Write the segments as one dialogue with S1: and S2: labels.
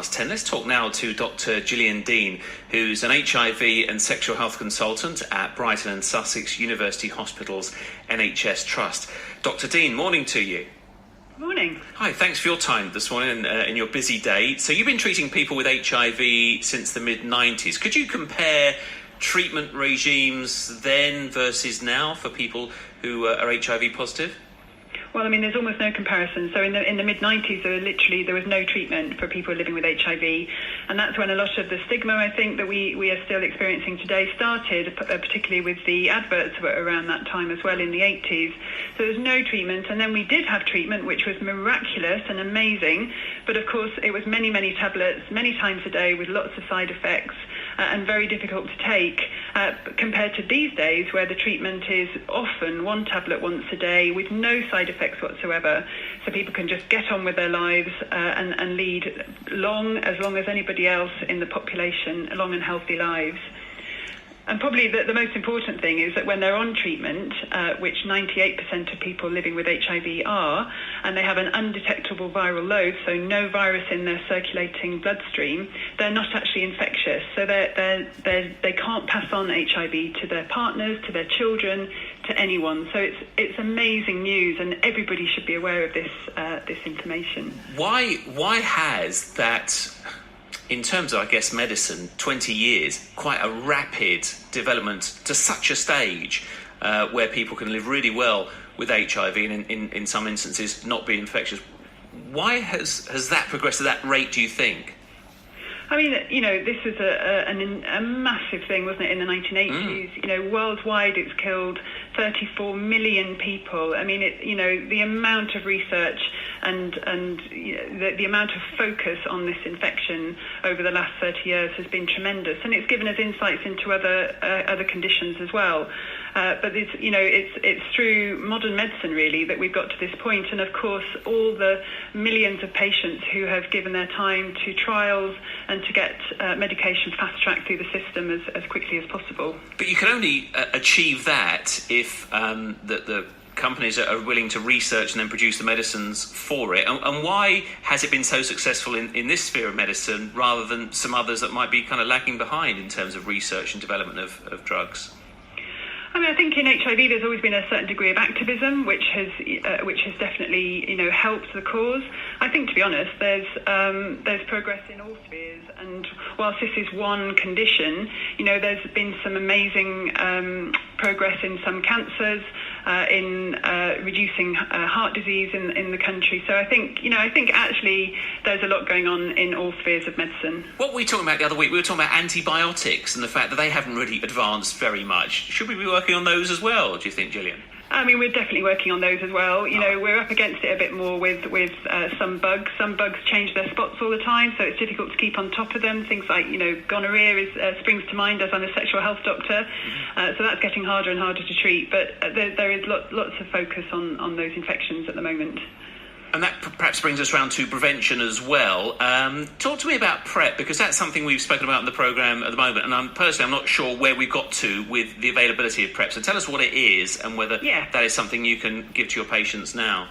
S1: 10. Let's talk now to Dr Gillian Dean, who's an HIV and sexual health consultant at Brighton and Sussex University Hospital's NHS Trust. Dr Dean, morning to you.
S2: Morning.
S1: Hi, thanks for your time this morning in your busy day. So you've been treating people with HIV since the mid-90s. Could you compare treatment regimes then versus now for people who are HIV positive?
S2: Well, I mean, there's almost no comparison. So in the mid-90s, there was no treatment for people living with HIV. And that's when a lot of the stigma, I think, that we are still experiencing today started, particularly with the adverts were around that time as well in the 80s. So there was no treatment. And then we did have treatment, which was miraculous and amazing. But of course, it was many, many tablets, many times a day with lots of side effects and very difficult to take compared to these days where the treatment is often one tablet once a day with no side effects whatsoever, so people can just get on with their lives and lead as long as anybody else in the population, long and healthy lives. And probably the most important thing is that when they're on treatment, which 98% of people living with HIV are, and they have an undetectable viral load, so no virus in their circulating bloodstream, they're not actually infectious. So they can't pass on HIV to their partners, to their children, to anyone. So it's amazing news, and everybody should be aware of this information.
S1: Why has that, in terms of, I guess, medicine, 20 years, quite a rapid development to such a stage where people can live really well with HIV and in some instances not be infectious? Why has that progressed at that rate, do you think?
S2: I mean, this was a massive thing, wasn't it, in the 1980s? Worldwide it's killed 34 million people. I mean, the amount of research and the amount of focus on this infection over the last 30 years has been tremendous, and it's given us insights into other conditions as well. But it's through modern medicine really that we've got to this point, and of course all the millions of patients who have given their time to trials and to get medication fast-tracked through the system as quickly as possible. But
S1: you can only achieve that if the companies are willing to research and then produce the medicines for it. And why has it been so successful in this sphere of medicine rather than some others that might be kind of lagging behind in terms of research and development of drugs?
S2: I mean, I think in HIV there's always been a certain degree of activism, which has definitely helped the cause. I think, to be honest, there's progress in all spheres, and whilst this is one condition, there's been some amazing progress in some cancers, in reducing heart disease in the country. So I think actually there's a lot going on in all spheres of medicine. What
S1: were we talking about the other week? We were talking about antibiotics and the fact that they haven't really advanced very much. Should we be working on those as well, do you think, Gillian?
S2: I mean, we're definitely working on those as well. We're up against it a bit more with some bugs. Some bugs change their spots all the time, so it's difficult to keep on top of them. Things like, gonorrhea springs to mind as I'm a sexual health doctor. So that's getting harder and harder to treat. But there is lots of focus on those infections at the moment.
S1: And that perhaps brings us round to prevention as well. Talk to me about PrEP, because that's something we've spoken about in the programme at the moment, and I'm not sure where we've got to with the availability of PrEP. So tell us what it is and whether that is something you can give to your patients now.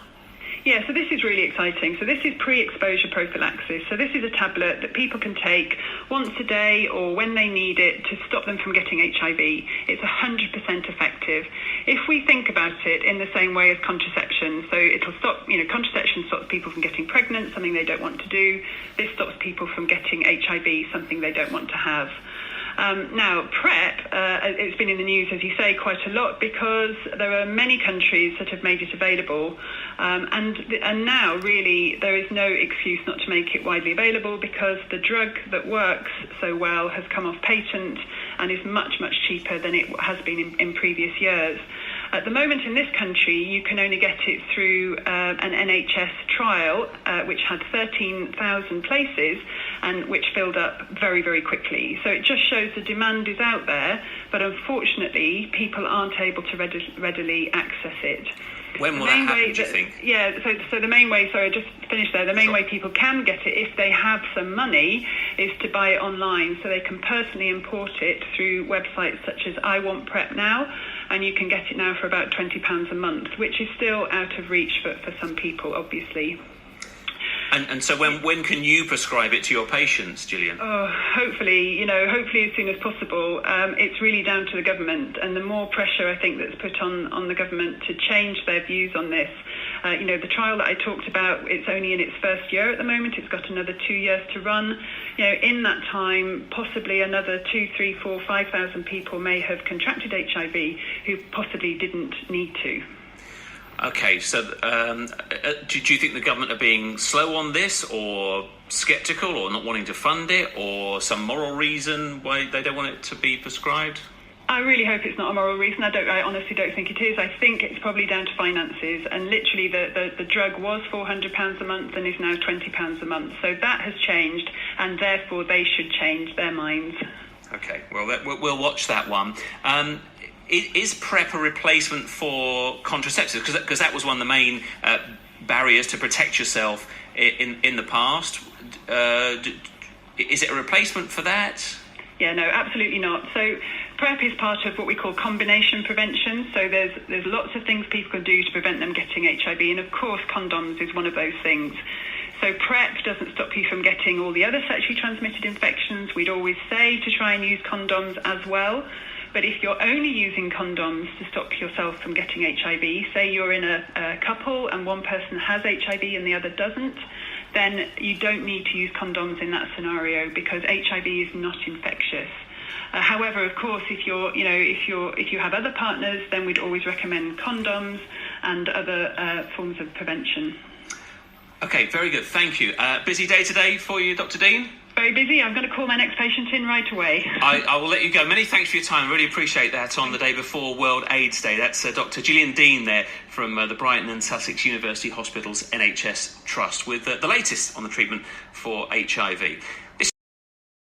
S2: Yeah, so this is really exciting. So this is pre-exposure prophylaxis. So this is a tablet that people can take once a day or when they need it to stop them from getting HIV. It's 100% effective. If we think about it in the same way as contraception, so it'll stop, contraception stops people from getting pregnant, something they don't want to do. This stops people from getting HIV, something they don't want to have. Now, PrEP, it's been in the news, as you say, quite a lot because there are many countries that have made it available. And now, really, there is no excuse not to make it widely available because the drug that works so well has come off patent and is much, much cheaper than it has been in previous years. At the moment in this country, you can only get it through an NHS trial, which had 13,000 places and which filled up very, very quickly. So it just shows the demand is out there, but unfortunately, people aren't able to readily access it.
S1: When will that happen, do you think?
S2: Yeah, so the main way, sorry, just finished there, the main way people can get it, if they have some money, is to buy it online. So they can personally import it through websites such as Iwantprepnow, and you can get it now for about £20 a month, which is still out of reach for some people, obviously.
S1: And so when can you prescribe it to your patients, Gillian?
S2: Hopefully as soon as possible. It's really down to the government, and the more pressure I think that's put on the government to change their views on this. The trial that I talked about, it's only in its first year at the moment. It's got another 2 years to run. In that time, possibly another 2, 3, 4, 5,000 people may have contracted HIV who possibly didn't need to.
S1: Okay, so do you think the government are being slow on this, or sceptical, or not wanting to fund it, or some moral reason why they don't want it to be prescribed?
S2: I really hope it's not a moral reason. I honestly don't think it is. I think it's probably down to finances, and literally the drug was £400 a month and is now £20 a month. So that has changed, and therefore they should change their minds.
S1: Okay, well, we'll watch that one. Is PrEP a replacement for contraceptives? Because that was one of the main barriers to protect yourself in the past. Is it a replacement for that?
S2: Yeah, no, absolutely not. So PrEP is part of what we call combination prevention. So there's lots of things people can do to prevent them getting HIV, and of course condoms is one of those things. So PrEP doesn't stop you from getting all the other sexually transmitted infections. We'd always say to try and use condoms as well. But if you're only using condoms to stop yourself from getting HIV, say you're in a couple and one person has HIV and the other doesn't, then you don't need to use condoms in that scenario, because HIV is not infectious. However, of course, if you have other partners, then we'd always recommend condoms and other forms of prevention.
S1: Okay, very good. Thank you. Busy day today for you, Dr. Dean?
S2: Very busy. I'm going to call my next patient in right away.
S1: I will let you go. Many thanks for your time. I really appreciate that on the day before World AIDS Day. That's Dr. Gillian Dean there from the Brighton and Sussex University Hospitals NHS Trust with the latest on the treatment for HIV.